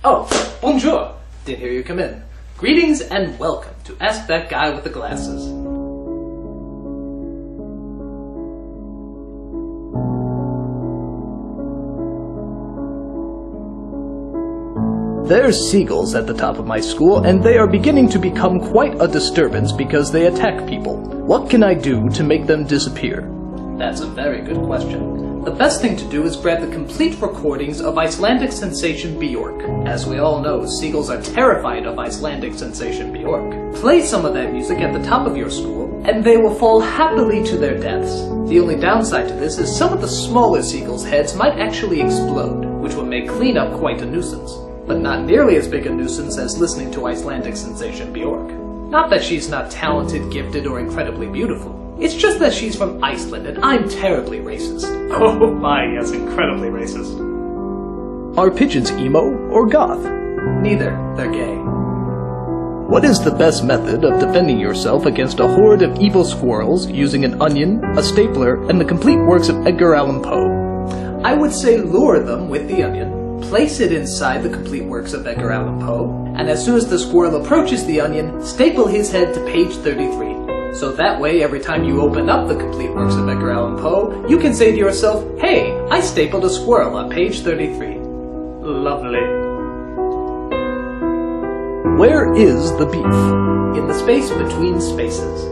Oh, bonjour. Didn't hear you come in. Greetings and welcome to Ask That Guy with the Glasses. There's seagulls at the top of my school, and they are beginning to become quite a disturbance because they attack people. What can I do to make them disappear? That's a very good question. The best thing to do is grab the complete recordings of Icelandic sensation Björk. As we all know, seagulls are terrified of Icelandic sensation Björk. Play some of that music at the top of your school, and they will fall happily to their deaths. The only downside to this is some of the smaller seagulls' heads might actually explode, which would make cleanup quite a nuisance. But not nearly as big a nuisance as listening to Icelandic sensation Björk. Not that she's not talented, gifted, or incredibly beautiful. It's just that she's from Iceland and I'm terribly racist. Oh my, yes, incredibly racist. Are pigeons emo or goth? Neither, they're gay. What is the best method of defending yourself against a horde of evil squirrels using an onion, a stapler, and the complete works of Edgar Allan Poe? I would say lure them with the onion. Place it inside the complete works of Edgar Allan Poe, and as soon as the squirrel approaches the onion, staple his head to page 33. So that way, every time you open up the complete works of Edgar Allan Poe, you can say to yourself, "Hey, I stapled a squirrel on page 33. Lovely. Where is the beef? In the space between spaces.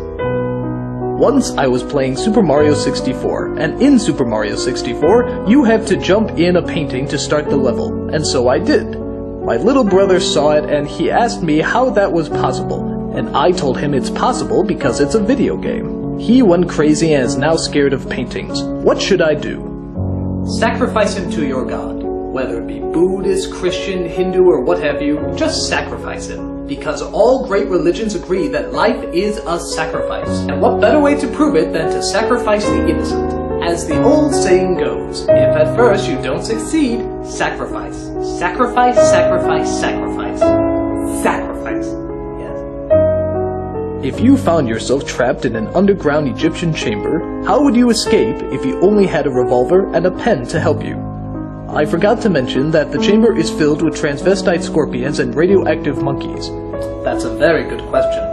Once I was playing Super Mario 64, and in Super Mario 64, you have to jump in a painting to start the level, and so I did. My little brother saw it and he asked me how that was possible, and I told him it's possible because it's a video game. He went crazy and is now scared of paintings. What should I do? Sacrifice him to your god. Whether it be Buddhist, Christian, Hindu, or what have you, just sacrifice him. Because all great religions agree that life is a sacrifice. And what better way to prove it than to sacrifice the innocent? As the old saying goes, if at first you don't succeed, sacrifice. Sacrifice, sacrifice, sacrifice. Sacrifice. Yes. If you found yourself trapped in an underground Egyptian chamber, how would you escape if you only had a revolver and a pen to help you? I forgot to mention that the chamber is filled with transvestite scorpions and radioactive monkeys. That's a very good question.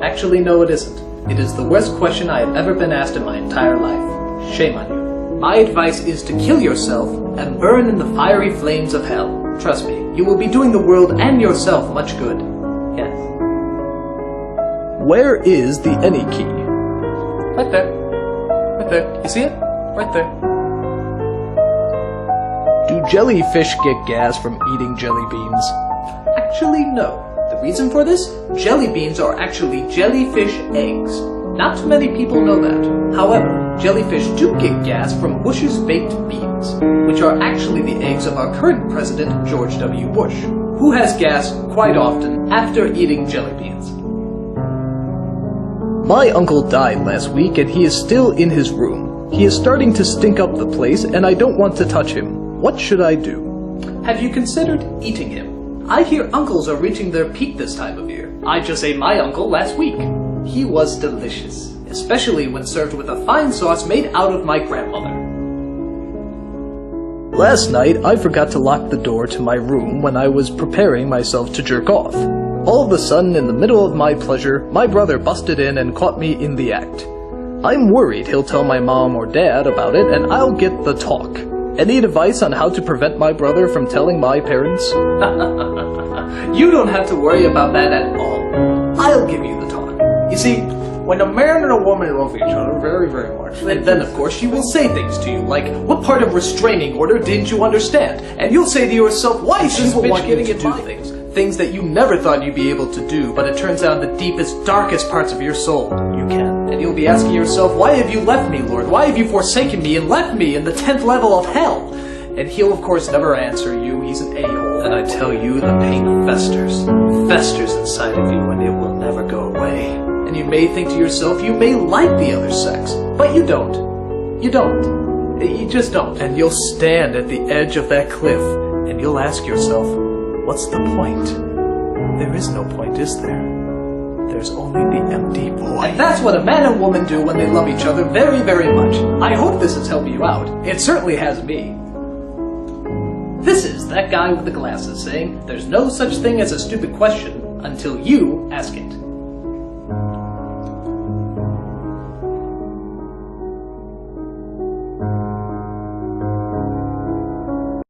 Actually, no it isn't. It is the worst question I have ever been asked in my entire life. Shame on you. My advice is to kill yourself and burn in the fiery flames of hell. Trust me, you will be doing the world and yourself much good. Yes. Where is the any key? Right there. Right there. You see it? Right there. Do jellyfish get gas from eating jelly beans? Actually, no. The reason for this? Jelly beans are actually jellyfish eggs. Not too many people know that. However, jellyfish do get gas from Bush's baked beans, which are actually the eggs of our current president, George W. Bush, who has gas quite often after eating jelly beans. My uncle died last week and he is still in his room. He is starting to stink up the place and I don't want to touch him. What should I do? Have you considered eating him? I hear uncles are reaching their peak this time of year. I just ate my uncle last week. He was delicious, especially when served with a fine sauce made out of my grandmother. Last night, I forgot to lock the door to my room when I was preparing myself to jerk off. All of a sudden, in the middle of my pleasure, my brother busted in and caught me in the act. I'm worried he'll tell my mom or dad about it and I'll get the talk. Any advice on how to prevent my brother from telling my parents? You don't have to worry about that at all. I'll give you the talk. You see, when a man and a woman love each other very, very much, and then of course she will say things to you like, what part of restraining order didn't you understand? And you'll say to yourself, why is this bitch getting to do things? Things that you never thought you'd be able to do, but it turns out in the deepest, darkest parts of your soul, you can. And you'll be asking yourself, why have you left me, Lord? Why have you forsaken me and left me in the 10th level of hell? And he'll, of course, never answer you. He's an a-hole. And I tell you, the pain festers inside of you, and it will never go away. And you may think to yourself, you may like the other sex, but you don't. You don't. You just don't. And you'll stand at the edge of that cliff, and you'll ask yourself, what's the point? There is no point, is there? There's only the empty void. And that's what a man and woman do when they love each other very, very much. I hope this has helped you out. It certainly has me. This is that guy with the glasses saying, there's no such thing as a stupid question until you ask it.